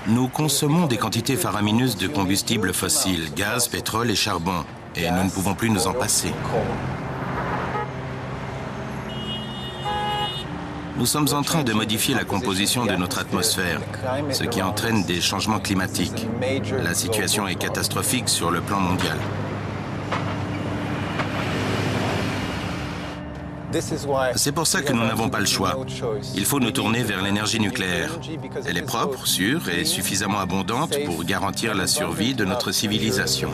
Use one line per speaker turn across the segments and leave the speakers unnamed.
Nous consommons des quantités faramineuses de combustibles fossiles, gaz, pétrole et charbon, et nous ne pouvons plus nous en passer. Nous sommes en train de modifier la composition de notre atmosphère, ce qui entraîne des changements climatiques. La situation est catastrophique sur le plan mondial. C'est pour ça que nous n'avons pas le choix. Il faut nous tourner vers l'énergie nucléaire. Elle est propre, sûre et suffisamment abondante pour garantir la survie de notre civilisation.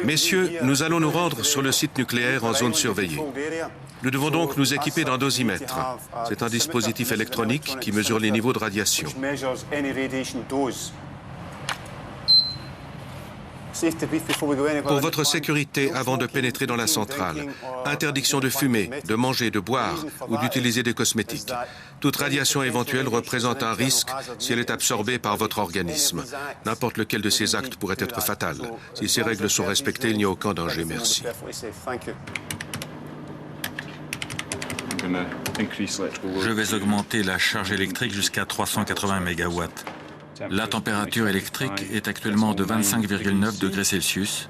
Messieurs, nous allons nous rendre sur le site nucléaire en zone surveillée. Nous devons donc nous équiper d'un dosimètre. C'est un dispositif électronique qui mesure les niveaux de radiation. Pour votre sécurité avant de pénétrer dans la centrale, interdiction de fumer, de manger, de boire ou d'utiliser des cosmétiques. Toute radiation éventuelle représente un risque si elle est absorbée par votre organisme. N'importe lequel de ces actes pourrait être fatal. Si ces règles sont respectées, il n'y a aucun danger. Merci.
Je vais augmenter la charge électrique jusqu'à 380 MW. La température électrique est actuellement de 25,9 degrés Celsius.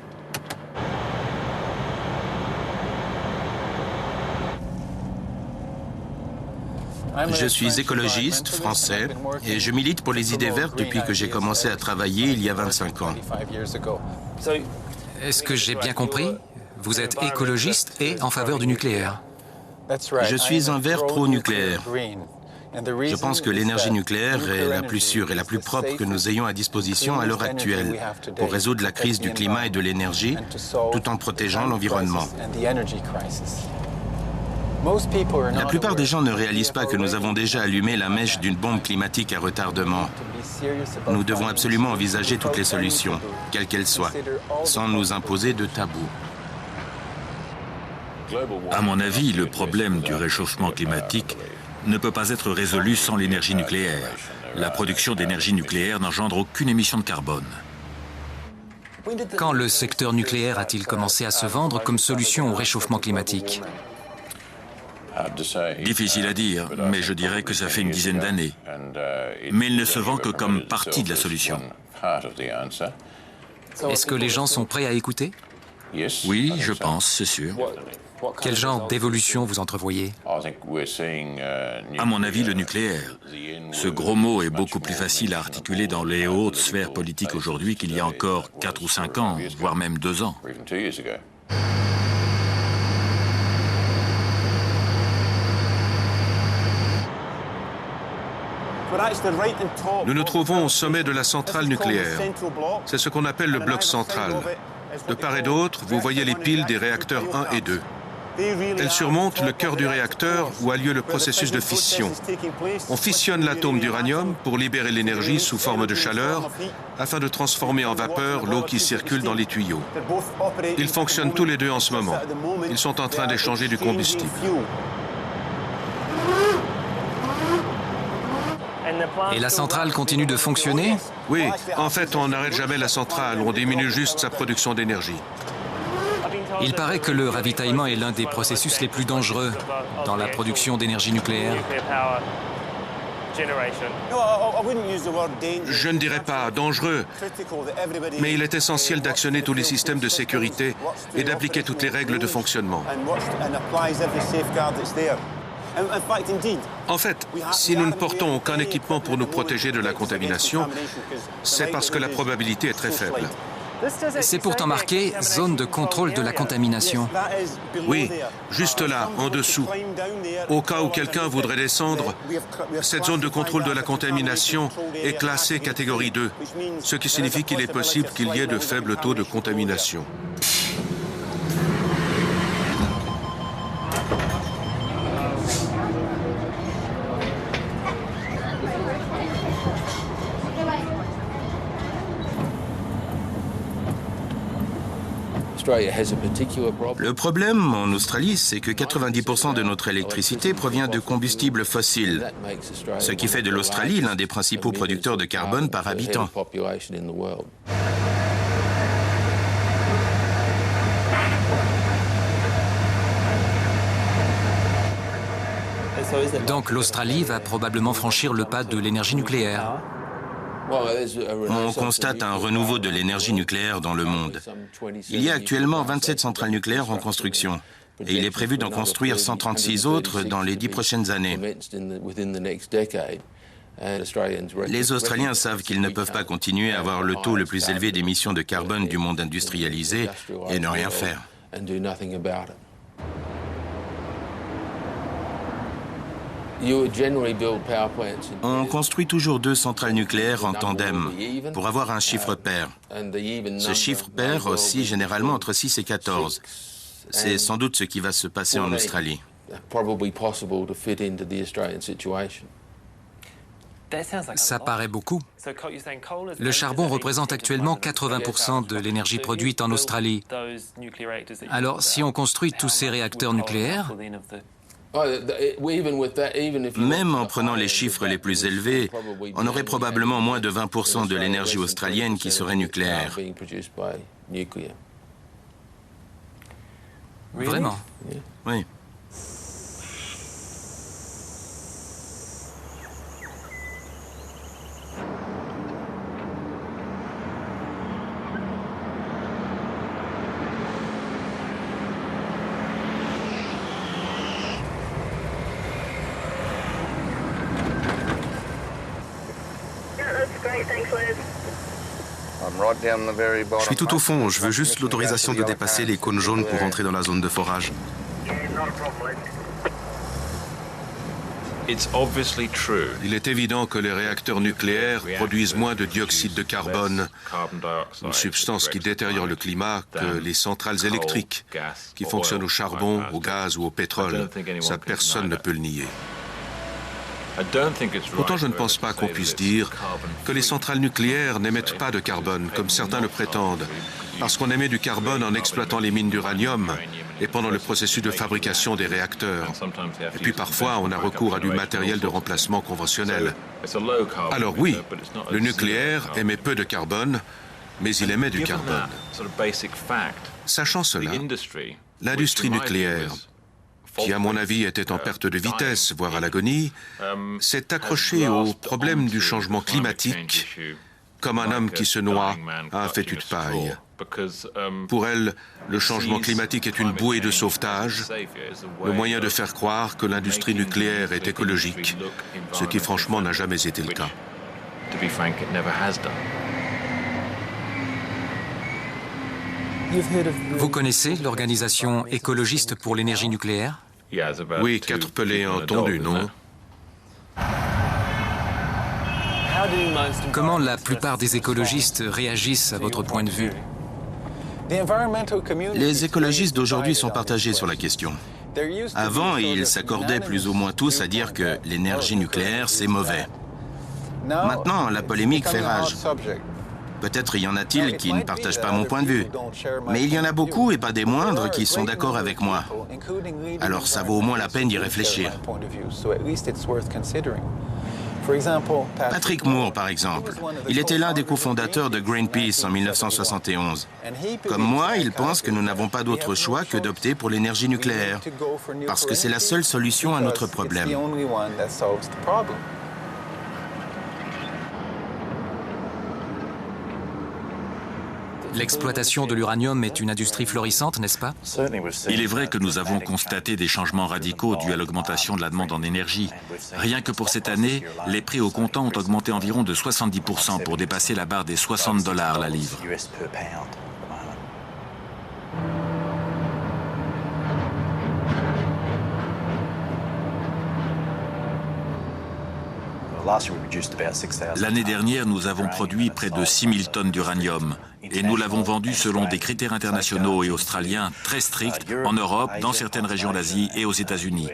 Je suis écologiste, français, et je milite pour les idées vertes depuis que j'ai commencé à travailler il y a 25 ans.
Est-ce que j'ai bien compris? Vous êtes écologiste et en faveur du nucléaire.
Je suis un vert pro-nucléaire. Je pense que l'énergie nucléaire est la plus sûre et la plus propre que nous ayons à disposition à l'heure actuelle pour résoudre la crise du climat et de l'énergie, tout en protégeant l'environnement. La plupart des gens ne réalisent pas que nous avons déjà allumé la mèche d'une bombe climatique à retardement. Nous devons absolument envisager toutes les solutions, quelles qu'elles soient, sans nous imposer de tabous.
À mon avis, le problème du réchauffement climatique ne peut pas être résolu sans l'énergie nucléaire. La production d'énergie nucléaire n'engendre aucune émission de carbone.
Quand le secteur nucléaire a-t-il commencé à se vendre comme solution au réchauffement climatique?
Difficile à dire, mais je dirais que ça fait une dizaine d'années. Mais il ne se vend que comme partie de la solution.
Est-ce que les gens sont prêts à écouter?
Oui, je pense, c'est sûr.
Quel genre d'évolution vous entrevoyez?
À mon avis, le nucléaire. Ce gros mot est beaucoup plus facile à articuler dans les hautes sphères politiques aujourd'hui qu'il y a encore 4 ou 5 ans, voire même 2 ans.
Nous nous trouvons au sommet de la centrale nucléaire. C'est ce qu'on appelle le bloc central. De part et d'autre, vous voyez les piles des réacteurs 1 et 2. Elles surmontent le cœur du réacteur où a lieu le processus de fission. On fissionne l'atome d'uranium pour libérer l'énergie sous forme de chaleur afin de transformer en vapeur l'eau qui circule dans les tuyaux. Ils fonctionnent tous les deux en ce moment. Ils sont en train d'échanger du combustible.
Et la centrale continue de fonctionner?
Oui, en fait, on n'arrête jamais la centrale, on diminue juste sa production d'énergie.
Il paraît que le ravitaillement est l'un des processus les plus dangereux dans la production d'énergie nucléaire.
Je ne dirais pas dangereux, mais il est essentiel d'actionner tous les systèmes de sécurité et d'appliquer toutes les règles de fonctionnement. En fait, si nous ne portons aucun équipement pour nous protéger de la contamination, c'est parce que la probabilité est très faible.
C'est pourtant marqué « zone de contrôle de la contamination ».
Oui, juste là, en dessous. Au cas où quelqu'un voudrait descendre, cette zone de contrôle de la contamination est classée catégorie 2, ce qui signifie qu'il est possible qu'il y ait de faibles taux de contamination.
Le problème en Australie, c'est que 90% de notre électricité provient de combustibles fossiles, ce qui fait de l'Australie l'un des principaux producteurs de carbone par habitant.
Donc l'Australie va probablement franchir le pas de l'énergie nucléaire.
On constate un renouveau de l'énergie nucléaire dans le monde. Il y a actuellement 27 centrales nucléaires en construction et il est prévu d'en construire 136 autres dans les 10 prochaines années. Les Australiens savent qu'ils ne peuvent pas continuer à avoir le taux le plus élevé d'émissions de carbone du monde industrialisé et ne rien faire. On construit toujours 2 centrales nucléaires en tandem pour avoir un chiffre pair. Ce chiffre pair oscille généralement entre 6 et 14. C'est sans doute ce qui va se passer en Australie.
Ça paraît beaucoup. Le charbon représente actuellement 80% de l'énergie produite en Australie. Alors, si on construit tous ces réacteurs nucléaires,
même en prenant les chiffres les plus élevés, on aurait probablement moins de 20% de l'énergie australienne qui serait nucléaire.
Vraiment?
Oui.
Je suis tout au fond, je veux juste l'autorisation de dépasser les cônes jaunes pour entrer dans la zone de forage.
Il est évident que les réacteurs nucléaires produisent moins de dioxyde de carbone, une substance qui détériore le climat, que les centrales électriques qui fonctionnent au charbon, au gaz ou au pétrole. Ça, personne ne peut le nier. Pourtant, je ne pense pas qu'on puisse dire que les centrales nucléaires n'émettent pas de carbone, comme certains le prétendent, parce qu'on émet du carbone en exploitant les mines d'uranium et pendant le processus de fabrication des réacteurs. Et puis parfois, on a recours à du matériel de remplacement conventionnel. Alors oui, le nucléaire émet peu de carbone, mais il émet du carbone. Sachant cela, l'industrie nucléaire, qui à mon avis était en perte de vitesse, voire à l'agonie, s'est accrochée au problème du changement climatique comme un homme qui se noie à un fétu de paille. Pour elle, le changement climatique est une bouée de sauvetage, le moyen de faire croire que l'industrie nucléaire est écologique, ce qui franchement n'a jamais été le cas.
Vous connaissez l'organisation écologiste pour l'énergie nucléaire?
Oui, 4 pelés entendus, non?
Comment la plupart des écologistes réagissent à votre point de vue?
Les écologistes d'aujourd'hui sont partagés sur la question. Avant, ils s'accordaient plus ou moins tous à dire que l'énergie nucléaire, c'est mauvais. Maintenant, la polémique fait rage. Peut-être y en a-t-il qui ne partagent pas mon point de vue. Mais il y en a beaucoup, et pas des moindres, qui sont d'accord avec moi. Alors ça vaut au moins la peine d'y réfléchir. Patrick Moore, par exemple. Il était l'un des cofondateurs de Greenpeace en 1971. Comme moi, il pense que nous n'avons pas d'autre choix que d'opter pour l'énergie nucléaire, parce que c'est la seule solution à notre problème.
L'exploitation de l'uranium est une industrie florissante, n'est-ce pas?
Il est vrai que nous avons constaté des changements radicaux dus à l'augmentation de la demande en énergie. Rien que pour cette année, les prix au comptant ont augmenté environ de 70% pour dépasser la barre des $60 la livre. L'année dernière, nous avons produit près de 6000 tonnes d'uranium et nous l'avons vendu selon des critères internationaux et australiens très stricts en Europe, dans certaines régions d'Asie et aux États-Unis.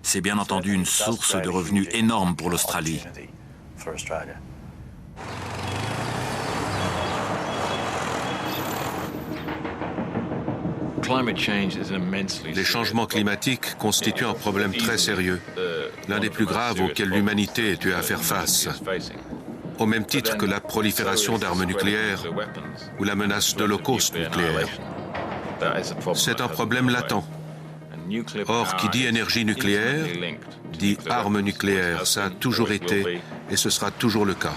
C'est bien entendu une source de revenus énorme pour l'Australie.
Les changements climatiques constituent un problème très sérieux, l'un des plus graves auxquels l'humanité ait eu à faire face, au même titre que la prolifération d'armes nucléaires ou la menace d'holocauste nucléaire. C'est un problème latent. Or, qui dit énergie nucléaire, dit armes nucléaires. Ça a toujours été et ce sera toujours le cas.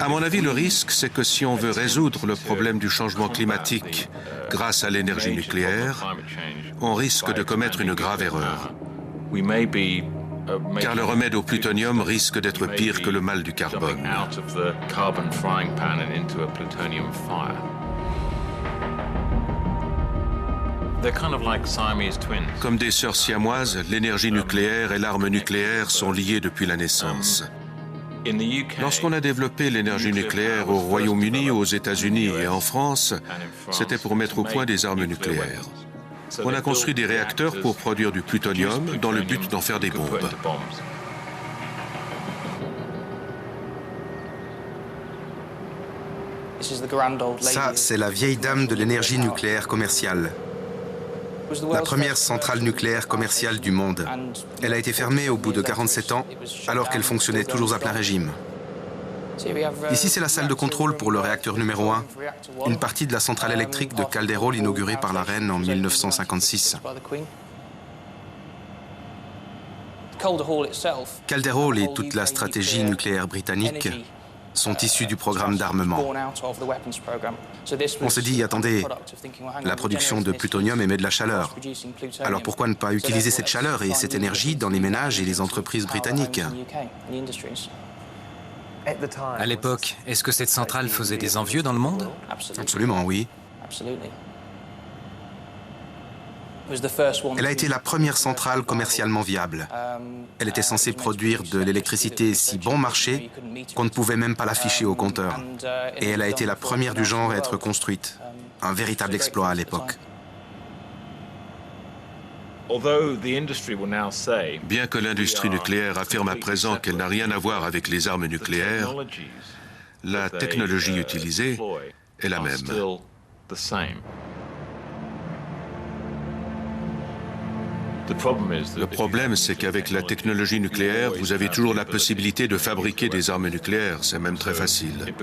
À mon avis, le risque, c'est que si on veut résoudre le problème du changement climatique grâce à l'énergie nucléaire, on risque de commettre une grave erreur. Car le remède au plutonium risque d'être pire que le mal du carbone. Comme des sœurs siamoises, l'énergie nucléaire et l'arme nucléaire sont liées depuis la naissance. Lorsqu'on a développé l'énergie nucléaire au Royaume-Uni, aux États-Unis et en France, c'était pour mettre au point des armes nucléaires. On a construit des réacteurs pour produire du plutonium dans le but d'en faire des bombes.
Ça, c'est la vieille dame de l'énergie nucléaire commerciale. La première centrale nucléaire commerciale du monde. Elle a été fermée au bout de 47 ans, alors qu'elle fonctionnait toujours à plein régime. Ici, c'est la salle de contrôle pour le réacteur numéro 1, une partie de la centrale électrique de Calderol inaugurée par la reine en 1956. Calderol et toute la stratégie nucléaire britannique sont issus du programme d'armement. On s'est dit, attendez, la production de plutonium émet de la chaleur. Alors pourquoi ne pas utiliser cette chaleur et cette énergie dans les ménages et les entreprises britanniques?
À l'époque, est-ce que cette centrale faisait des envieux dans le monde?
Absolument, oui. Elle a été la première centrale commercialement viable. Elle était censée produire de l'électricité si bon marché qu'on ne pouvait même pas l'afficher au compteur. Et elle a été la première du genre à être construite. Un véritable exploit à l'époque.
Bien que l'industrie nucléaire affirme à présent qu'elle n'a rien à voir avec les armes nucléaires, la technologie utilisée est la même. Le problème, c'est qu'avec la technologie nucléaire, vous avez toujours la possibilité de fabriquer des armes nucléaires. C'est même très facile.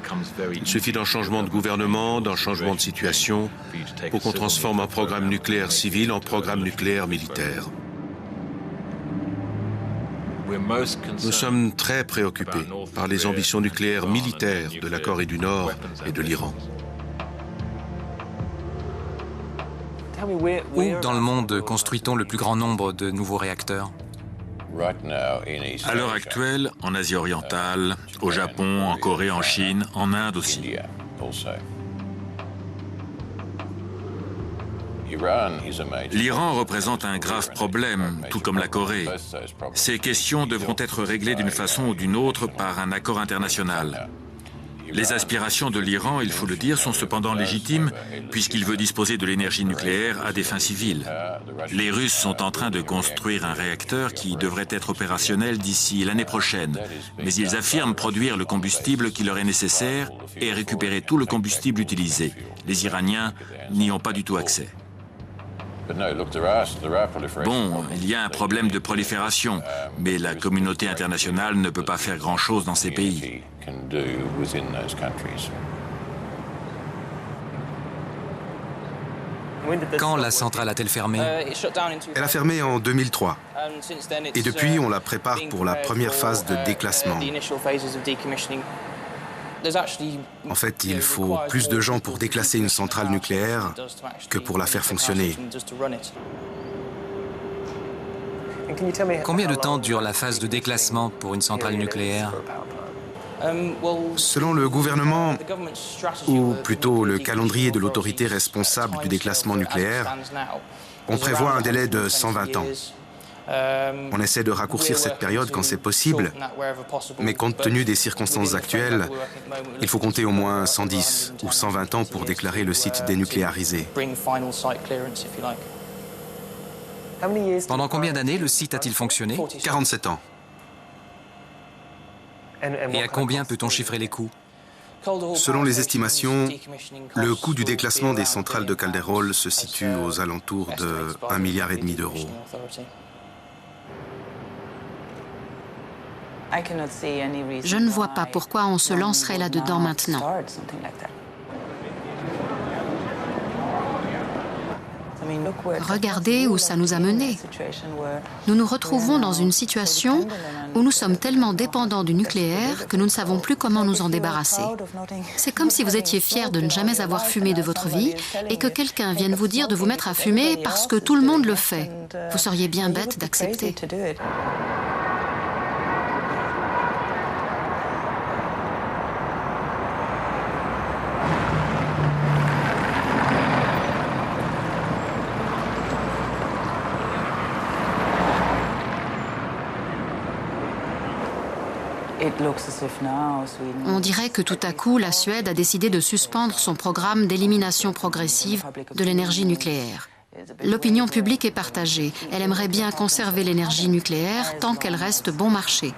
Il suffit d'un changement de gouvernement, d'un changement de situation, pour qu'on transforme un programme nucléaire civil en programme nucléaire militaire. Nous sommes très préoccupés par les ambitions nucléaires militaires de la Corée du Nord et de l'Iran.
Où dans le monde construit-on le plus grand nombre de nouveaux réacteurs?
À l'heure actuelle, en Asie orientale, au Japon, en Corée, en Chine, en Inde aussi. L'Iran représente un grave problème, tout comme la Corée. Ces questions devront être réglées d'une façon ou d'une autre par un accord international. Les aspirations de l'Iran, il faut le dire, sont cependant légitimes puisqu'il veut disposer de l'énergie nucléaire à des fins civiles. Les Russes sont en train de construire un réacteur qui devrait être opérationnel d'ici l'année prochaine, mais ils affirment produire le combustible qui leur est nécessaire et récupérer tout le combustible utilisé. Les Iraniens n'y ont pas du tout accès. Bon, il y a un problème de prolifération, mais la communauté internationale ne peut pas faire grand-chose dans ces pays.
Quand la centrale a-t-elle fermé?
Elle a fermé en 2003. Et depuis, on la prépare pour la première phase de déclassement. En fait, il faut plus de gens pour déclasser une centrale nucléaire que pour la faire fonctionner.
Combien de temps dure la phase de déclassement pour une centrale nucléaire?
Selon le gouvernement, ou plutôt le calendrier de l'autorité responsable du déclassement nucléaire, on prévoit un délai de 120 ans. On essaie de raccourcir cette période quand c'est possible, mais compte tenu des circonstances actuelles, il faut compter au moins 110 ou 120 ans pour déclarer le site dénucléarisé.
Pendant combien d'années le site a-t-il fonctionné?
47 ans.
Et à combien peut-on chiffrer les coûts?
Selon les estimations, le coût du déclassement des centrales de Calderol se situe aux alentours de 1,5 milliard d'euros.
Je ne vois pas pourquoi on se lancerait là-dedans maintenant. Regardez où ça nous a menés. Nous nous retrouvons dans une situation où nous sommes tellement dépendants du nucléaire que nous ne savons plus comment nous en débarrasser. C'est comme si vous étiez fier de ne jamais avoir fumé de votre vie et que quelqu'un vienne vous dire de vous mettre à fumer parce que tout le monde le fait. Vous seriez bien bête d'accepter. On dirait que tout à coup, la Suède a décidé de suspendre son programme d'élimination progressive de l'énergie nucléaire. L'opinion publique est partagée. Elle aimerait bien conserver l'énergie nucléaire tant qu'elle reste bon marché.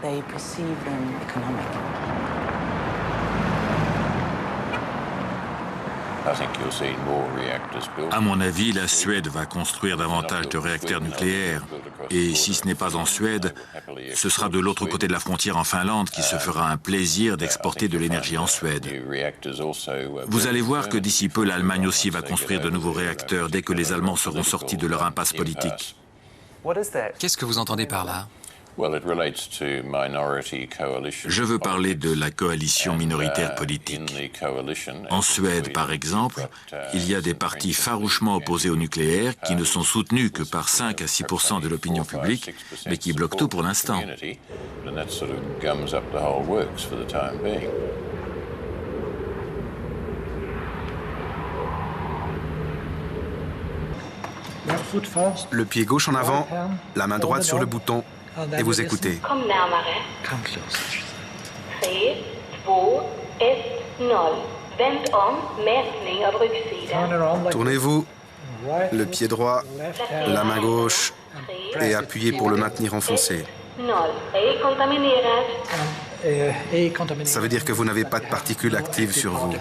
À mon avis, la Suède va construire davantage de réacteurs nucléaires. Et si ce n'est pas en Suède, ce sera de l'autre côté de la frontière en Finlande qui se fera un plaisir d'exporter de l'énergie en Suède. Vous allez voir que d'ici peu, l'Allemagne aussi va construire de nouveaux réacteurs dès que les Allemands seront sortis de leur impasse politique.
Qu'est-ce que vous entendez par là ?
Je veux parler de la coalition minoritaire politique. En Suède, par exemple, il y a des partis farouchement opposés au nucléaire qui ne sont soutenus que par 5 à 6% de l'opinion publique, mais qui bloquent tout pour l'instant.
Le pied gauche en avant, la main droite sur le bouton. Et vous écoutez.
Kom närmare. 3, 2, 1, 0. Vänd om, mätning av ryggsidan.
Tournez-vous, le pied droit, la main gauche, et appuyez pour le maintenir enfoncé. Ça veut dire que vous n'avez pas de particules actives sur vous.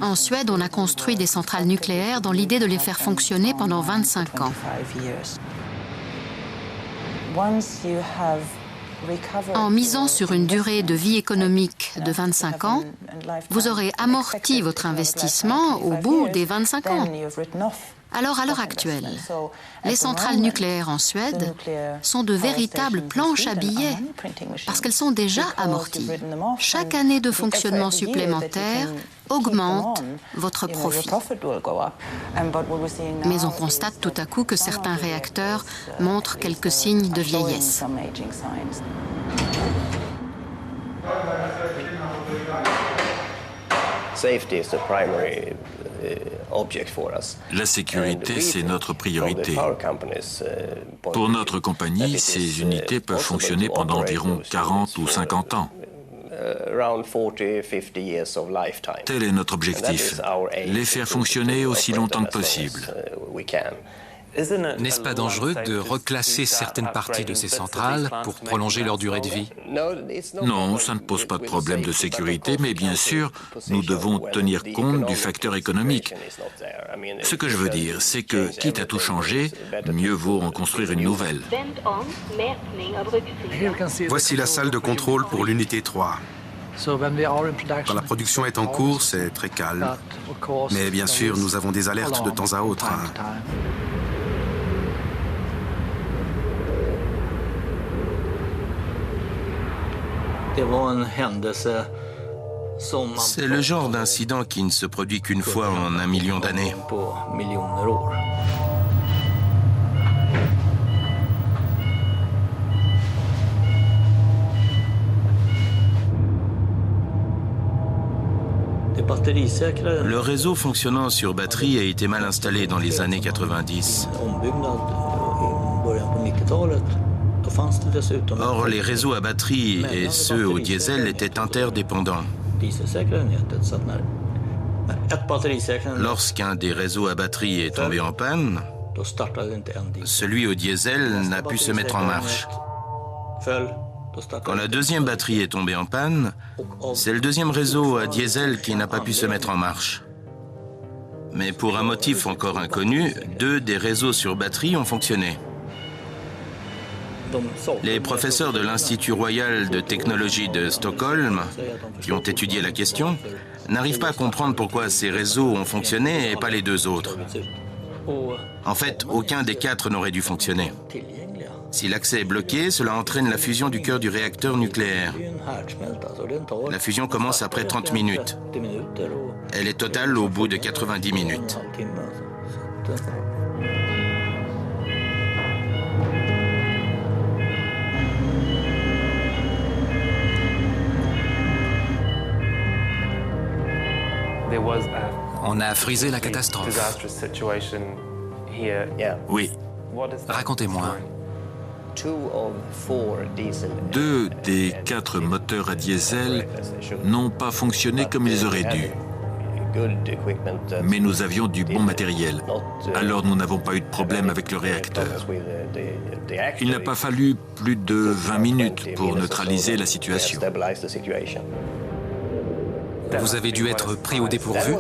En Suède, on a construit des centrales nucléaires dans l'idée de les faire fonctionner pendant 25 ans. En misant sur une durée de vie économique de 25 ans, vous aurez amorti votre investissement au bout des 25 ans. Alors, à l'heure actuelle, les centrales nucléaires en Suède sont de véritables planches à billets parce qu'elles sont déjà amorties. Chaque année de fonctionnement supplémentaire augmente votre profit. Mais on constate tout à coup que certains réacteurs montrent quelques signes de vieillesse.
La sécurité, c'est notre priorité. Pour notre compagnie, ces unités peuvent fonctionner pendant environ 40 ou 50 ans. Tel est notre objectif, les faire fonctionner aussi longtemps que possible.
N'est-ce pas dangereux de reclasser certaines parties de ces centrales pour prolonger leur durée de vie?
Non, ça ne pose pas de problème de sécurité, mais bien sûr, nous devons tenir compte du facteur économique. Ce que je veux dire, c'est que, quitte à tout changer, mieux vaut en construire une nouvelle.
Voici la salle de contrôle pour l'unité 3. Quand la production est en cours, c'est très calme. Mais bien sûr, nous avons des alertes de temps à autre.
C'est le genre d'incident qui ne se produit qu'une fois en 1 million d'années. Le réseau fonctionnant sur batterie a été mal installé dans les années 90. Or, les réseaux à batterie et ceux au diesel étaient interdépendants. Lorsqu'un des réseaux à batterie est tombé en panne, celui au diesel n'a pu se mettre en marche. Quand la deuxième batterie est tombée en panne, c'est le deuxième réseau à diesel qui n'a pas pu se mettre en marche. Mais pour un motif encore inconnu, 2 des réseaux sur batterie ont fonctionné. Les professeurs de l'Institut royal de technologie de Stockholm, qui ont étudié la question, n'arrivent pas à comprendre pourquoi ces réseaux ont fonctionné et pas les 2 autres. En fait, aucun des 4 n'aurait dû fonctionner. Si l'accès est bloqué, cela entraîne la fusion du cœur du réacteur nucléaire. La fusion commence après 30 minutes. Elle est totale au bout de 90 minutes.
On a frisé la catastrophe.
Oui.
Racontez-moi.
2 des 4 moteurs à diesel n'ont pas fonctionné comme ils auraient dû. Mais nous avions du bon matériel. Alors nous n'avons pas eu de problème avec le réacteur. Il n'a pas fallu plus de 20 minutes pour neutraliser la situation.
Vous avez dû être pris au dépourvu?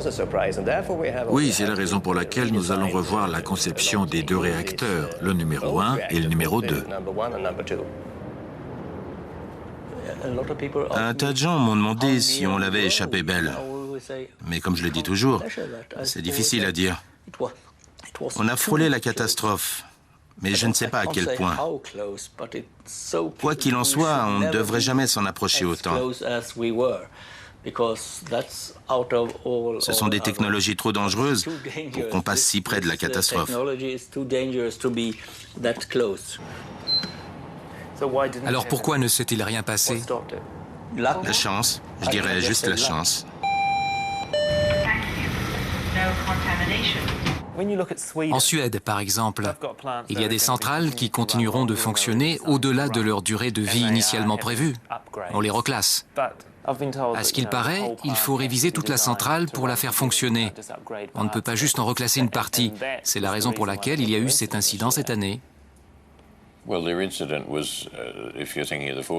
Oui, c'est la raison pour laquelle nous allons revoir la conception des 2 réacteurs, le numéro 1 et le numéro 2.
Un tas de gens m'ont demandé si on l'avait échappé belle. Mais comme je le dis toujours, c'est difficile à dire. On a frôlé la catastrophe, mais je ne sais pas à quel point. Quoi qu'il en soit, on ne devrait jamais s'en approcher autant. Ce sont des technologies trop dangereuses pour qu'on passe si près de la catastrophe.
Alors pourquoi ne s'est-il rien passé?
La chance, je dirais juste la chance.
En Suède, par exemple, il y a des centrales qui continueront de fonctionner au-delà de leur durée de vie initialement prévue. On les reclasse. À ce qu'il paraît, il faut réviser toute la centrale pour la faire fonctionner. On ne peut pas juste en reclasser une partie. C'est la raison pour laquelle il y a eu cet incident cette année.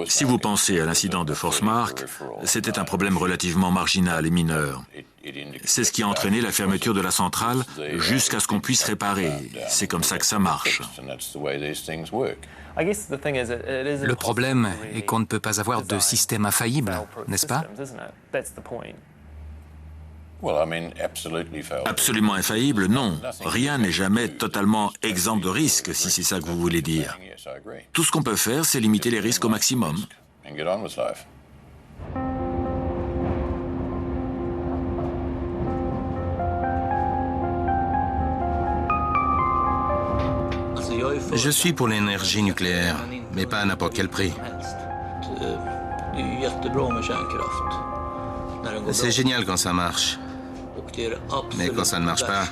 Si vous pensez à l'incident de Forsmark, c'était un problème relativement marginal et mineur. C'est ce qui a entraîné la fermeture de la centrale jusqu'à ce qu'on puisse réparer. C'est comme ça que ça marche.
Le problème est qu'on ne peut pas avoir de système infaillible, n'est-ce pas?
Absolument infaillible, non. Rien n'est jamais totalement exempt de risque, si c'est ça que vous voulez dire. Tout ce qu'on peut faire, c'est limiter les risques au maximum.
Je suis pour l'énergie nucléaire, mais pas à n'importe quel prix. C'est génial quand ça marche. Mais quand ça ne marche pas,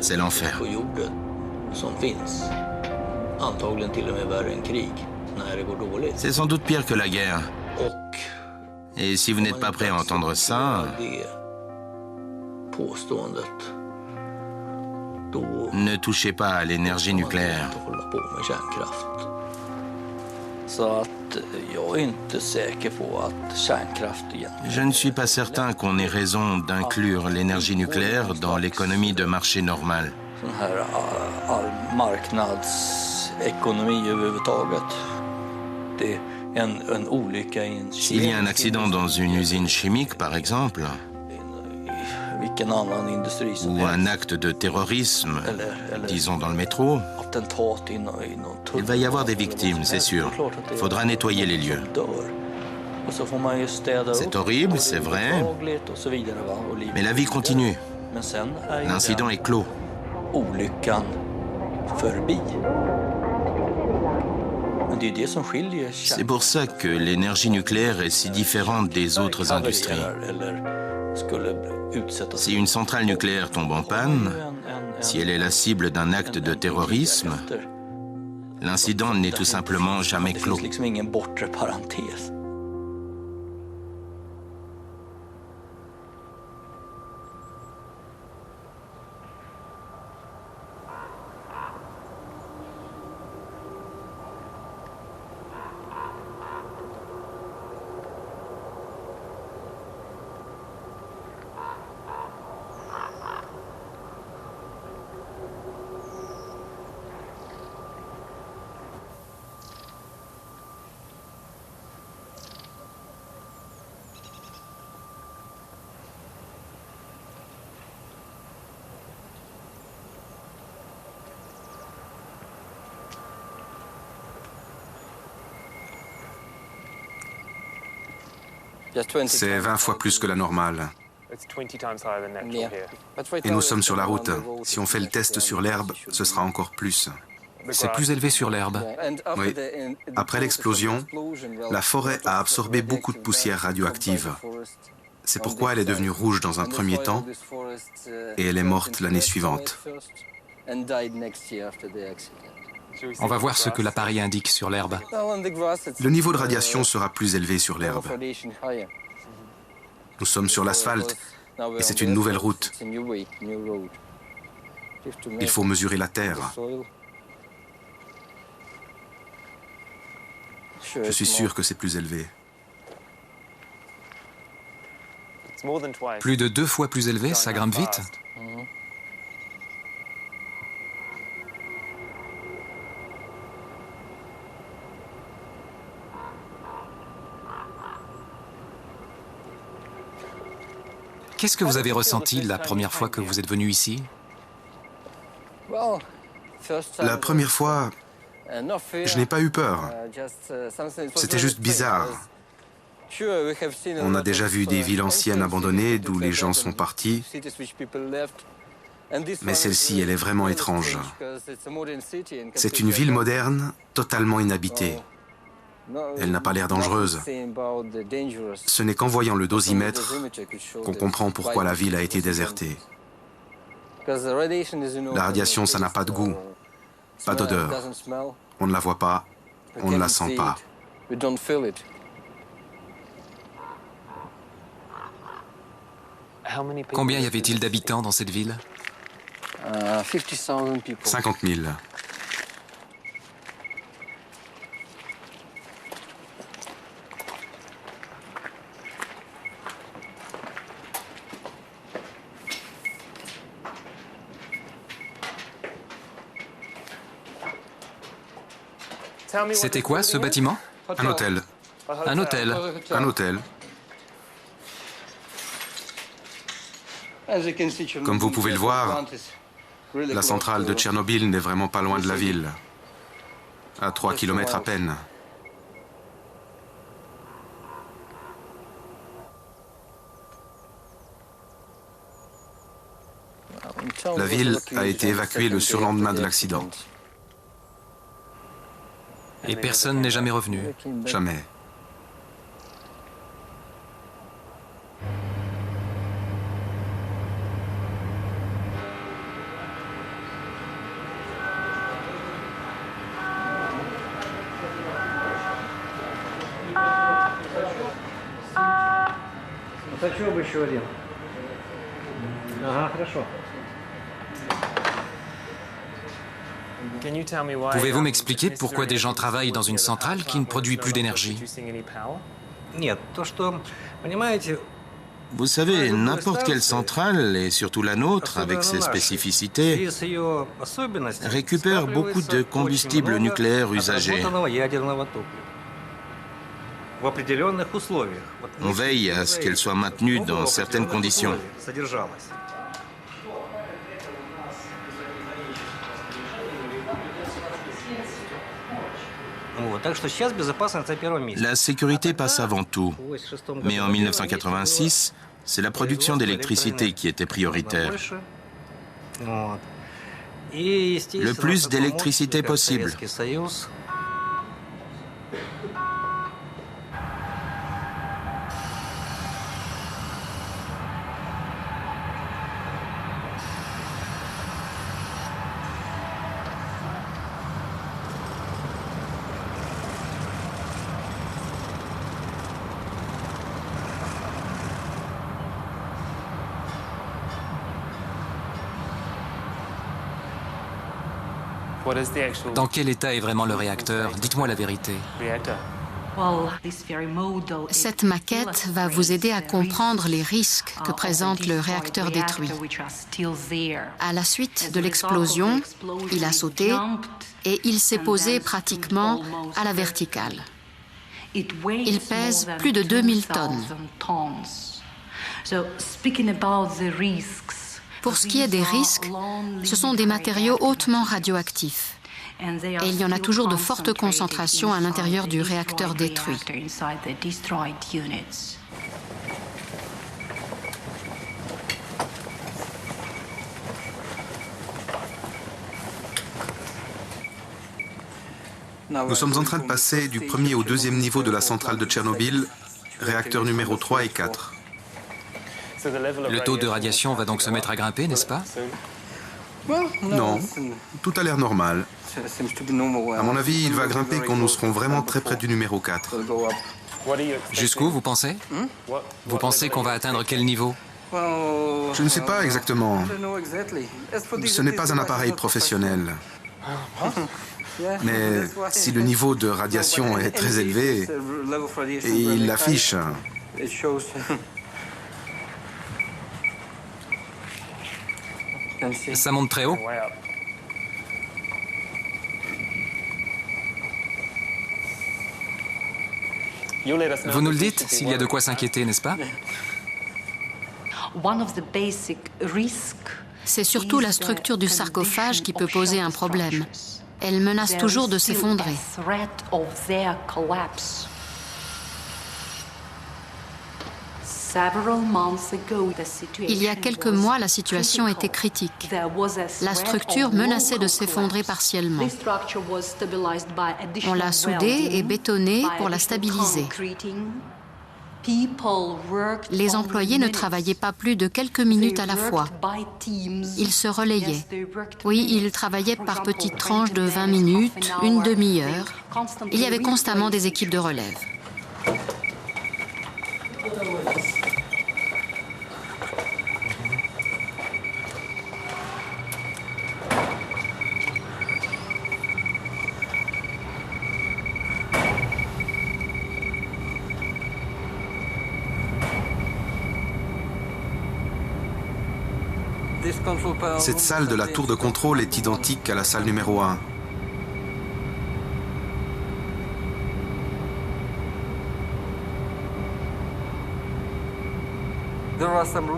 c'est l'enfer. C'est sans doute pire que la guerre. Et si vous n'êtes pas prêt à entendre ça, ne touchez pas à l'énergie nucléaire. Je ne suis pas certain qu'on ait raison d'inclure l'énergie nucléaire dans l'économie de marché normale. S'il y a un accident dans une usine chimique, par exemple, ou un acte de terrorisme, disons dans le métro, il va y avoir des victimes, c'est sûr. Il faudra nettoyer les lieux. C'est horrible, c'est vrai, mais la vie continue. L'incident est clos. C'est pour ça que l'énergie nucléaire est si différente des autres industries. Si une centrale nucléaire tombe en panne, si elle est la cible d'un acte de terrorisme, l'incident n'est tout simplement jamais clos.
C'est 20 fois plus que la normale. Et nous sommes sur la route. Si on fait le test sur l'herbe, ce sera encore plus.
C'est plus élevé sur l'herbe.
Oui. Après l'explosion, la forêt a absorbé beaucoup de poussière radioactive. C'est pourquoi elle est devenue rouge dans un premier temps et elle est morte l'année suivante.
On va voir ce que l'appareil indique sur l'herbe.
Le niveau de radiation sera plus élevé sur l'herbe. Nous sommes sur l'asphalte et c'est une nouvelle route. Il faut mesurer la terre. Je suis sûr que c'est plus élevé.
Plus de 2 fois plus élevé, ça grimpe vite. Qu'est-ce que vous avez ressenti la première fois que vous êtes venu ici?
La première fois, je n'ai pas eu peur. C'était juste bizarre. On a déjà vu des villes anciennes abandonnées d'où les gens sont partis. Mais celle-ci, elle est vraiment étrange. C'est une ville moderne, totalement inhabitée. Elle n'a pas l'air dangereuse. Ce n'est qu'en voyant le dosimètre qu'on comprend pourquoi la ville a été désertée. La radiation, ça n'a pas de goût, pas d'odeur. On ne la voit pas, on ne la sent pas.
Combien y avait-il d'habitants dans cette ville?
50 000.
C'était quoi ce bâtiment?
Un hôtel.
Un hôtel.
Un hôtel. Comme vous pouvez le voir, la centrale de Tchernobyl n'est vraiment pas loin de la ville. À 3 kilomètres à peine. La ville a été évacuée le surlendemain de l'accident.
Et personne n'est jamais revenu?
Jamais.
Pouvez-vous m'expliquer pourquoi des gens travaillent dans une centrale qui ne produit plus d'énergie?
Vous savez, n'importe quelle centrale, et surtout la nôtre, avec ses spécificités, récupère beaucoup de combustible nucléaire usagé. On veille à ce qu'elle soit maintenue dans certaines conditions. La sécurité passe avant tout. Mais en 1986, c'est la production d'électricité qui était prioritaire. Le plus d'électricité possible.
Dans quel état est vraiment le réacteur? Dites-moi la vérité.
Cette maquette va vous aider à comprendre les risques que présente le réacteur détruit. À la suite de l'explosion, il a sauté et il s'est posé pratiquement à la verticale. Il pèse plus de 2000 tonnes. Pour ce qui est des risques, ce sont des matériaux hautement radioactifs. Et il y en a toujours de fortes concentrations à l'intérieur du réacteur détruit.
Nous sommes en train de passer du premier au deuxième niveau de la centrale de Tchernobyl, réacteurs numéro 3 et 4.
Le taux de radiation va donc se mettre à grimper, n'est-ce pas?
Non, tout a l'air normal. À mon avis, il va grimper quand nous serons vraiment très près du numéro 4.
Jusqu'où, vous pensez? Vous pensez qu'on va atteindre quel niveau?
Je ne sais pas exactement. Ce n'est pas un appareil professionnel. Mais si le niveau de radiation est très élevé, et il l'affiche.
Ça monte très haut? Vous nous le dites, s'il y a de quoi s'inquiéter, n'est-ce pas?
C'est surtout la structure du sarcophage qui peut poser un problème. Elle menace toujours de s'effondrer. Il y a quelques mois, la situation était critique. La structure menaçait de s'effondrer partiellement. On l'a soudée et bétonnée pour la stabiliser. Les employés ne travaillaient pas plus de quelques minutes à la fois. Ils se relayaient. Oui, ils travaillaient par petites tranches de 20 minutes, une demi-heure. Il y avait constamment des équipes de relève.
Cette salle de la tour de contrôle est identique à la salle numéro 1.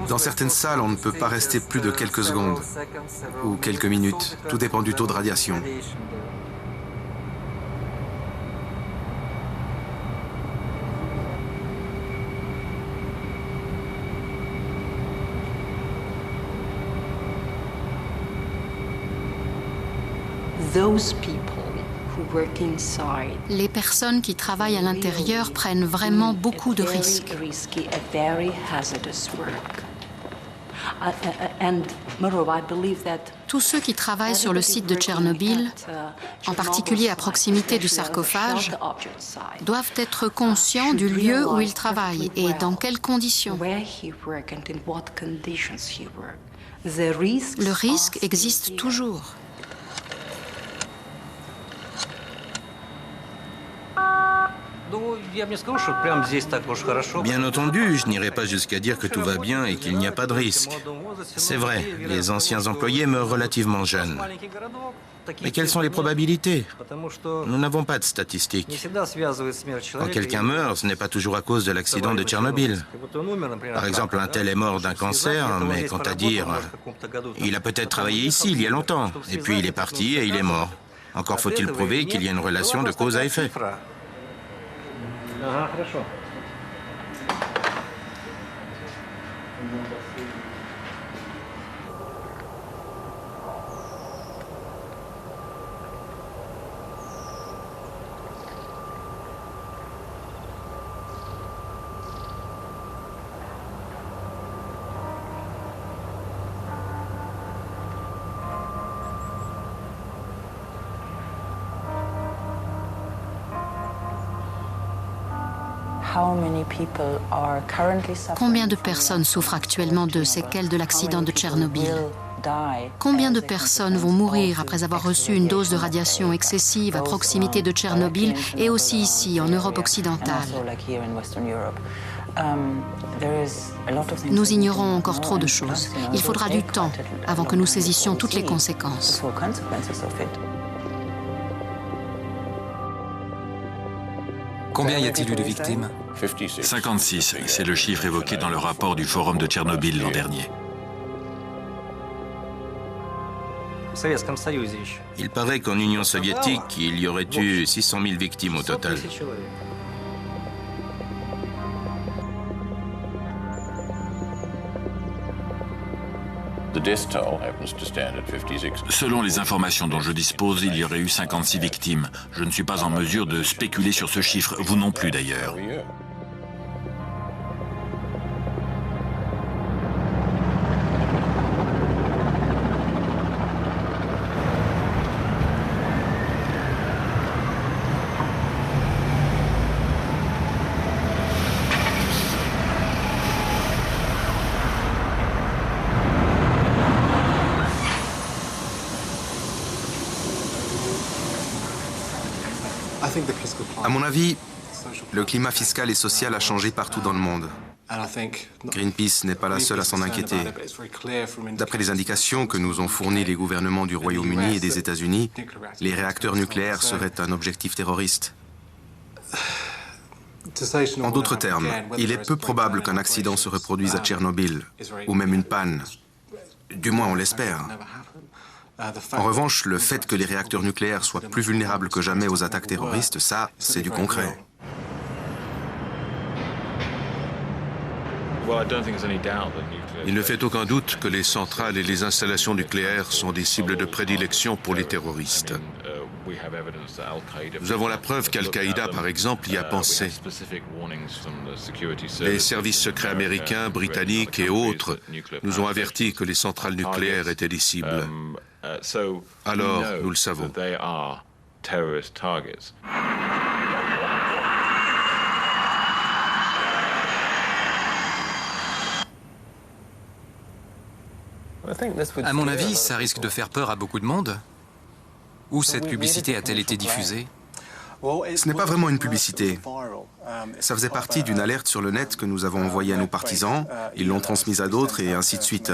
Dans certaines salles, on ne peut pas rester plus de quelques secondes ou quelques minutes. Tout dépend du taux de radiation.
Les personnes qui travaillent à l'intérieur prennent vraiment beaucoup de risques. Tous ceux qui travaillent sur le site de Tchernobyl, en particulier à proximité du sarcophage, doivent être conscients du lieu où ils travaillent et dans quelles conditions. Le risque existe toujours.
Bien entendu, je n'irai pas jusqu'à dire que tout va bien et qu'il n'y a pas de risque. C'est vrai, les anciens employés meurent relativement jeunes. Mais quelles sont les probabilités? Nous n'avons pas de statistiques. Quand quelqu'un meurt, ce n'est pas toujours à cause de l'accident de Tchernobyl. Par exemple, un tel est mort d'un cancer, mais quant à dire, il a peut-être travaillé ici il y a longtemps, et puis il est parti et il est mort. Encore faut-il prouver qu'il y a une relation de cause à effet.
Combien de personnes souffrent actuellement de séquelles de l'accident de Tchernobyl? Combien de personnes vont mourir après avoir reçu une dose de radiation excessive à proximité de Tchernobyl et aussi ici, en Europe occidentale? Nous ignorons encore trop de choses. Il faudra du temps avant que nous saisissions toutes les conséquences.
Combien y a-t-il eu de victimes?
56, c'est le chiffre évoqué dans le rapport du Forum de Tchernobyl l'an dernier.
Il paraît qu'en Union soviétique, il y aurait eu 600 000 victimes au total.
Selon les informations dont je dispose, il y aurait eu 56 victimes. Je ne suis pas en mesure de spéculer sur ce chiffre, vous non plus d'ailleurs.
À mon avis, le climat fiscal et social a changé partout dans le monde. Greenpeace n'est pas la seule à s'en inquiéter. D'après les indications que nous ont fournies les gouvernements du Royaume-Uni et des États-Unis, les réacteurs nucléaires seraient un objectif terroriste. En d'autres termes, il est peu probable qu'un accident se reproduise à Tchernobyl, ou même une panne. Du moins, on l'espère. En revanche, le fait que les réacteurs nucléaires soient plus vulnérables que jamais aux attaques terroristes, ça, c'est du concret.
Il ne fait aucun doute que les centrales et les installations nucléaires sont des cibles de prédilection pour les terroristes. Nous avons la preuve qu'Al-Qaïda, par exemple, y a pensé. Les services secrets américains, britanniques et autres nous ont avertis que les centrales nucléaires étaient des cibles. Alors, nous le savons.
À mon avis, ça risque de faire peur à beaucoup de monde. Où cette publicité a-t-elle été diffusée?
Ce n'est pas vraiment une publicité. Ça faisait partie d'une alerte sur le net que nous avons envoyée à nos partisans, ils l'ont transmise à d'autres et ainsi de suite.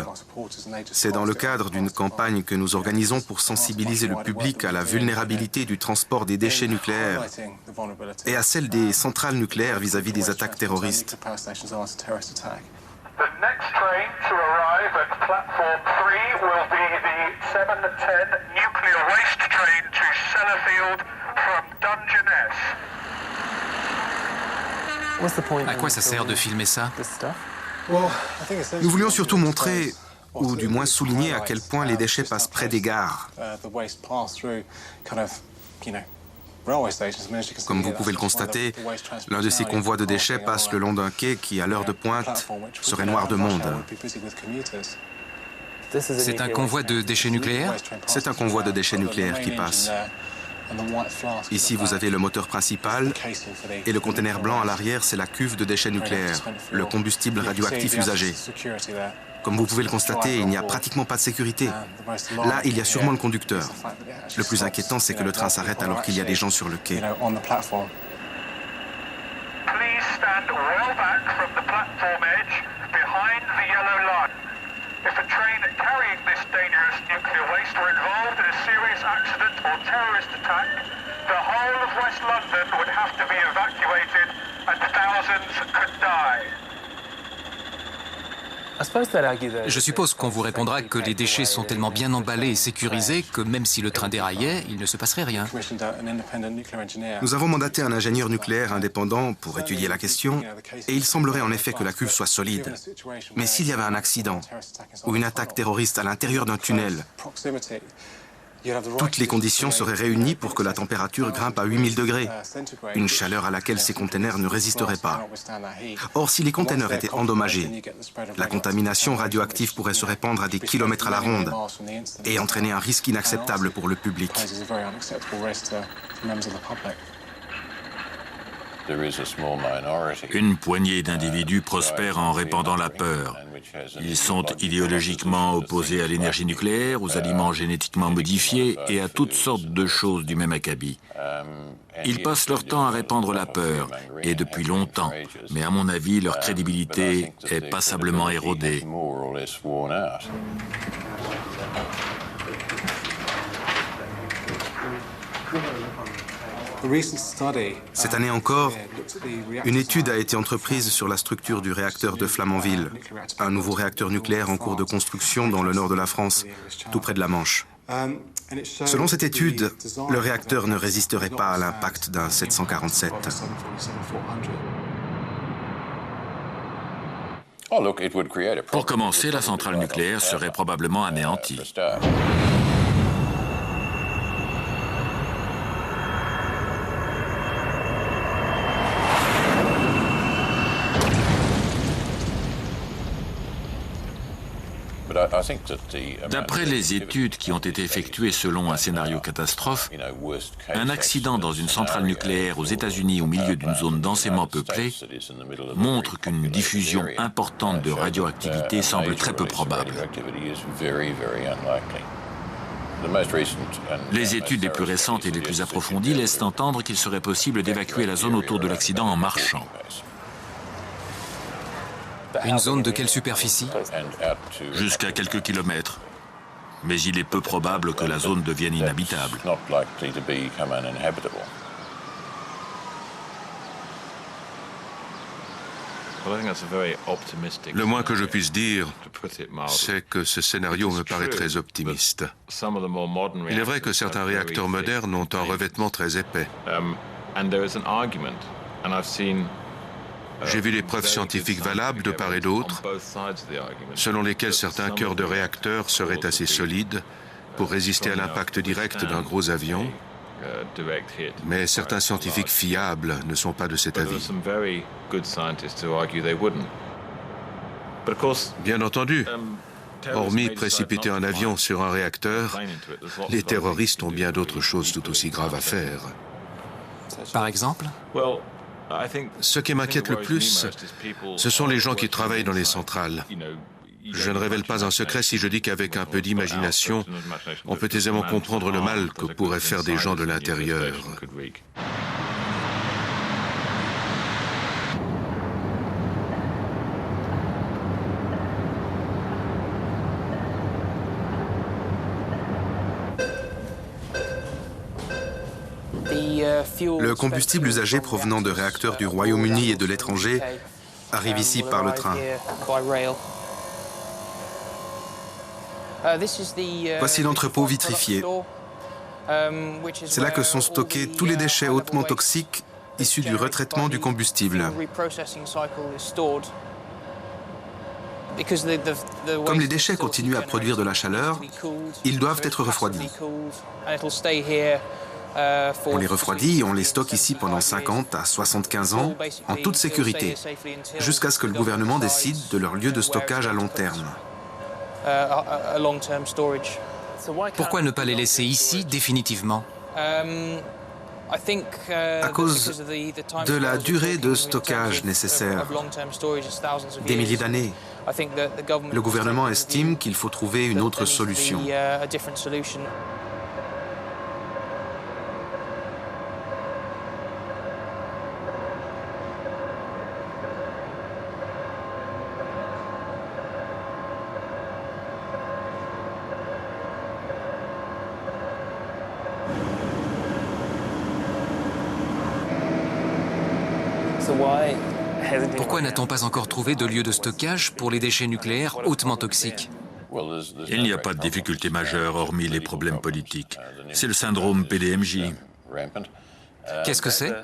C'est dans le cadre d'une campagne que nous organisons pour sensibiliser le public à la vulnérabilité du transport des déchets nucléaires et à celle des centrales nucléaires vis-à-vis des attaques terroristes.
The next train to arrive at platform 3 will be the 710 nuclear waste train to Sellafield from Dungeness.
À quoi ça sert de filmer ça?
Nous voulions surtout montrer, ou du moins souligner à quel point les déchets passent près des gares. Comme vous pouvez le constater, l'un de ces convois de déchets passe le long d'un quai qui, à l'heure de pointe, serait noir de monde.
C'est un convoi de déchets nucléaires?
C'est un convoi de déchets nucléaires qui passe. Ici, vous avez le moteur principal et le conteneur blanc à l'arrière, c'est la cuve de déchets nucléaires, le combustible radioactif usagé. Comme vous pouvez le constater, il n'y a pratiquement pas de sécurité. Là, il y a sûrement le conducteur. Le plus inquiétant, c'est que le train s'arrête alors qu'il y a des gens sur le quai.
Je suppose qu'on vous répondra que les déchets sont tellement bien emballés et sécurisés que même si le train déraillait, il ne se passerait rien.
Nous avons mandaté un ingénieur nucléaire indépendant pour étudier la question et il semblerait en effet que la cuve soit solide. Mais s'il y avait un accident ou une attaque terroriste à l'intérieur d'un tunnel, toutes les conditions seraient réunies pour que la température grimpe à 8000 degrés, une chaleur à laquelle ces containers ne résisteraient pas. Or, si les containers étaient endommagés, la contamination radioactive pourrait se répandre à des kilomètres à la ronde et entraîner un risque inacceptable pour le public.
Une poignée d'individus prospèrent en répandant la peur. Ils sont idéologiquement opposés à l'énergie nucléaire, aux aliments génétiquement modifiés et à toutes sortes de choses du même acabit. Ils passent leur temps à répandre la peur, et depuis longtemps, mais à mon avis, leur crédibilité est passablement érodée.
Cette année encore, une étude a été entreprise sur la structure du réacteur de Flamanville, un nouveau réacteur nucléaire en cours de construction dans le nord de la France, tout près de la Manche. Selon cette étude, le réacteur ne résisterait pas à l'impact d'un 747.
Pour commencer, la centrale nucléaire serait probablement anéantie. D'après les études qui ont été effectuées selon un scénario catastrophe, un accident dans une centrale nucléaire aux États-Unis au milieu d'une zone densément peuplée montre qu'une diffusion importante de radioactivité semble très peu probable. Les études les plus récentes et les plus approfondies laissent entendre qu'il serait possible d'évacuer la zone autour de l'accident en marchant.
Une zone de quelle superficie?
Jusqu'à quelques kilomètres. Mais il est peu probable que la zone devienne inhabitable.
Le moins que je puisse dire, c'est que ce scénario me paraît très optimiste. Il est vrai que certains réacteurs modernes ont un revêtement très épais. J'ai vu des preuves scientifiques valables de part et d'autre, selon lesquelles certains cœurs de réacteurs seraient assez solides pour résister à l'impact direct d'un gros avion, mais certains scientifiques fiables ne sont pas de cet avis. Bien entendu, hormis précipiter un avion sur un réacteur, les terroristes ont bien d'autres choses tout aussi graves à faire.
Par exemple?
Ce qui m'inquiète le plus, ce sont les gens qui travaillent dans les centrales. Je ne révèle pas un secret si je dis qu'avec un peu d'imagination, on peut aisément comprendre le mal que pourraient faire des gens de l'intérieur.
Le combustible usagé provenant de réacteurs du Royaume-Uni et de l'étranger arrive ici par le train. Voici l'entrepôt vitrifié. C'est là que sont stockés tous les déchets hautement toxiques issus du retraitement du combustible. Comme les déchets continuent à produire de la chaleur, ils doivent être refroidis. On les refroidit et on les stocke ici pendant 50 à 75 ans, en toute sécurité, jusqu'à ce que le gouvernement décide de leur lieu de stockage à long terme.
Pourquoi ne pas les laisser ici définitivement?
À cause de la durée de stockage nécessaire, des milliers d'années, le gouvernement estime qu'il faut trouver une autre solution.
Pourquoi n'a-t-on pas encore trouvé de lieu de stockage pour les déchets nucléaires hautement toxiques?
Il n'y a pas de difficulté majeure hormis les problèmes politiques. C'est le syndrome PDMJ.
Qu'est-ce que c'est?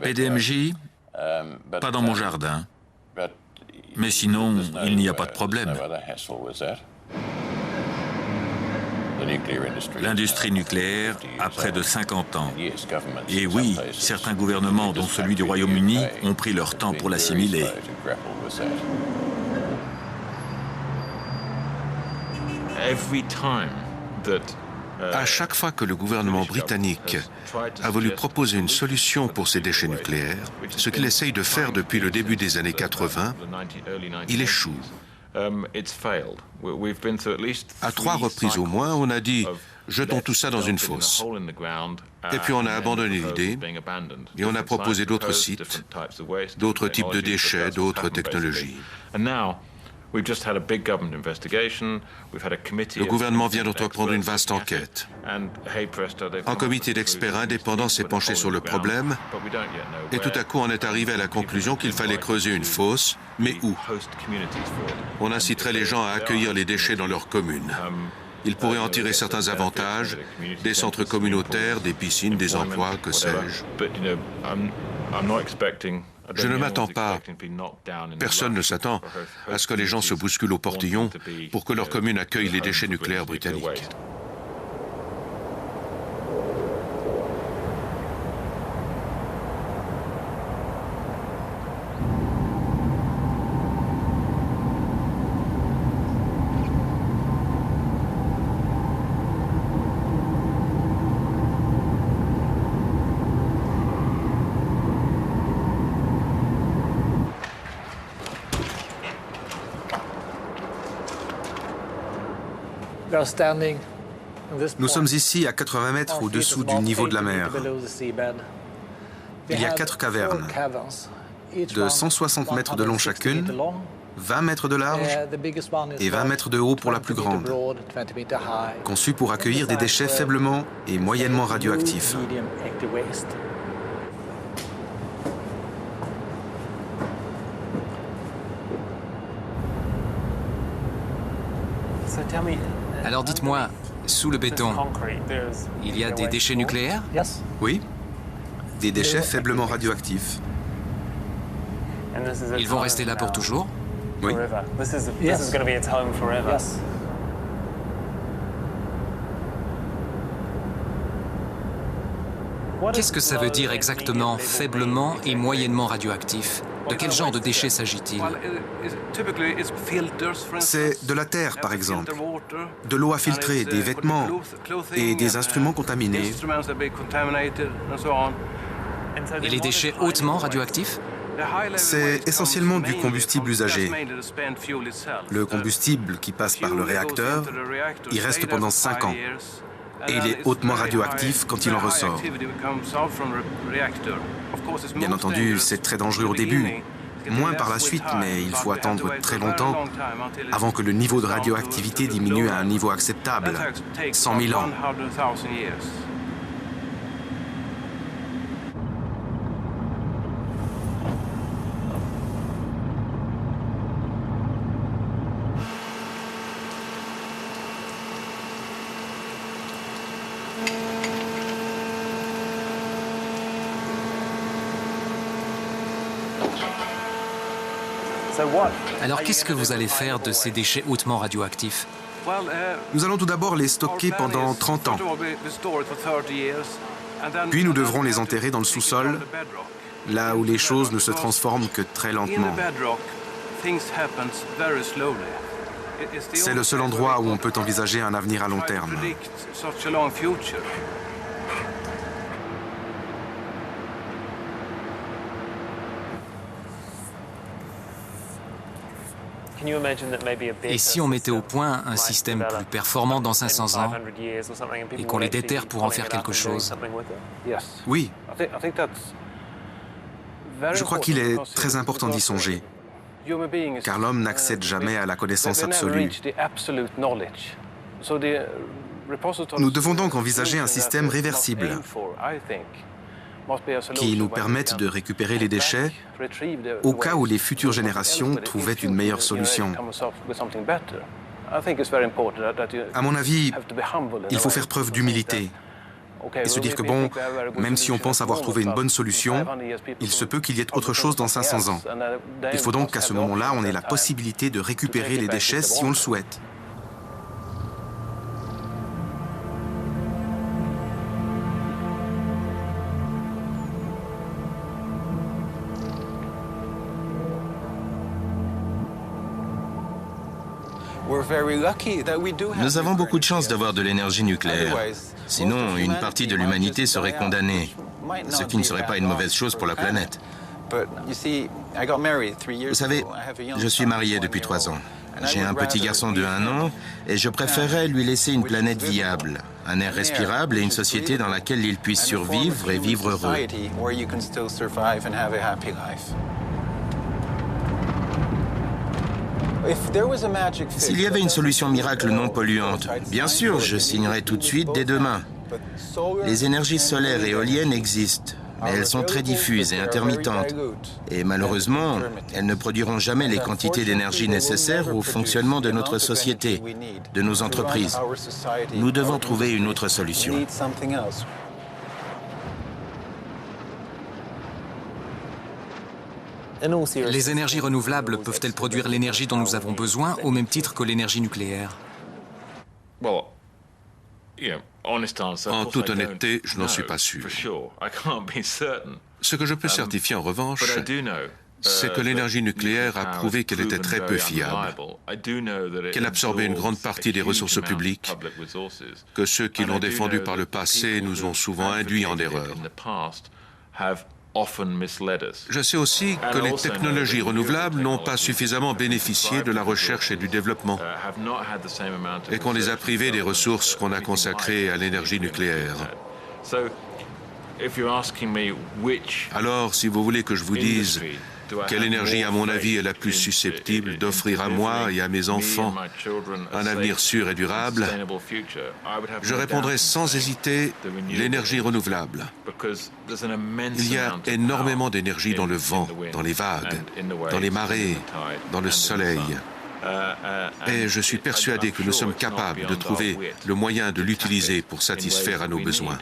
PDMJ, pas dans mon jardin. Mais sinon, il n'y a pas de problème. L'industrie nucléaire a près de 50 ans. Et oui, certains gouvernements, dont celui du Royaume-Uni, ont pris leur temps pour l'assimiler.
À chaque fois que le gouvernement britannique a voulu proposer une solution pour ces déchets nucléaires, ce qu'il essaye de faire depuis le début des années 80, il échoue. À 3 reprises au moins, on a dit « jetons tout ça dans une fosse ». Et puis on a abandonné l'idée et on a proposé d'autres sites, d'autres types de déchets, d'autres technologies. Le gouvernement vient d'entreprendre une vaste enquête. Un comité d'experts indépendants s'est penché sur le problème et tout à coup on est arrivé à la conclusion qu'il fallait creuser une fosse, mais où? On inciterait les gens à accueillir les déchets dans leur commune. Ils pourraient en tirer certains avantages, des centres communautaires, des piscines, des emplois, que sais-je. Je ne m'attends pas, personne ne s'attend à ce que les gens se bousculent au portillon pour que leur commune accueille les déchets nucléaires britanniques.
Nous sommes ici à 80 mètres au-dessous du niveau de la mer. Il y a 4 cavernes, de 160 mètres de long chacune, 20 mètres de large et 20 mètres de haut pour la plus grande, conçues pour accueillir des déchets faiblement et moyennement radioactifs.
Alors dites-moi, sous le béton, il y a des déchets nucléaires?
Oui, des déchets faiblement radioactifs.
Ils vont rester là pour toujours?
Oui.
Qu'est-ce que ça veut dire exactement faiblement et moyennement radioactif? De quel genre de déchets s'agit-il?
C'est de la terre, par exemple, de l'eau à filtrer, des vêtements et des instruments contaminés.
Et les déchets hautement radioactifs?
C'est essentiellement du combustible usagé. Le combustible qui passe par le réacteur, il reste pendant 5 ans. Et il est hautement radioactif quand il en ressort. Bien entendu, c'est très dangereux au début, moins par la suite, mais il faut attendre très longtemps avant que le niveau de radioactivité diminue à un niveau acceptable, 100 000 ans.
Alors qu'est-ce que vous allez faire de ces déchets hautement radioactifs?
Nous allons tout d'abord les stocker pendant 30 ans. Puis nous devrons les enterrer dans le sous-sol, là où les choses ne se transforment que très lentement. C'est le seul endroit où on peut envisager un avenir à long terme.
Et si on mettait au point un système plus performant dans 500 ans et qu'on les déterre pour en faire quelque chose?
Oui. Je crois qu'il est très important d'y songer, car l'homme n'accède jamais à la connaissance absolue. Nous devons donc envisager un système réversible qui nous permette de récupérer les déchets au cas où les futures générations trouvaient une meilleure solution. À mon avis, il faut faire preuve d'humilité et se dire que bon, même si on pense avoir trouvé une bonne solution, il se peut qu'il y ait autre chose dans 500 ans. Il faut donc qu'à ce moment-là, on ait la possibilité de récupérer les déchets si on le souhaite.
Nous avons beaucoup de chance d'avoir de l'énergie nucléaire. Sinon, une partie de l'humanité serait condamnée, ce qui ne serait pas une mauvaise chose pour la planète. Vous savez, je suis marié depuis 3 ans. J'ai un petit garçon de 1 an et je préférerais lui laisser une planète viable, un air respirable et une société dans laquelle il puisse survivre et vivre heureux. S'il y avait une solution miracle non polluante, bien sûr, je signerais tout de suite dès demain. Les énergies solaires et éoliennes existent, mais elles sont très diffuses et intermittentes. Et malheureusement, elles ne produiront jamais les quantités d'énergie nécessaires au fonctionnement de notre société, de nos entreprises. Nous devons trouver une autre solution.
Les énergies renouvelables peuvent-elles produire l'énergie dont nous avons besoin au même titre que l'énergie nucléaire?
En toute honnêteté, je n'en suis pas sûr. Ce que je peux certifier en revanche, c'est que l'énergie nucléaire a prouvé qu'elle était très peu fiable, qu'elle absorbait une grande partie des ressources publiques, que ceux qui l'ont défendue par le passé nous ont souvent induits en erreur. Je sais aussi que les technologies renouvelables n'ont pas suffisamment bénéficié de la recherche et du développement et qu'on les a privées des ressources qu'on a consacrées à l'énergie nucléaire. Alors, si vous voulez que je vous dise quelle énergie, à mon avis, est la plus susceptible d'offrir à moi et à mes enfants un avenir sûr et durable, je répondrai sans hésiter l'énergie renouvelable. Il y a énormément d'énergie dans le vent, dans les vagues, dans les marées, dans le soleil. Et je suis persuadé que nous sommes capables de trouver le moyen de l'utiliser pour satisfaire à nos besoins.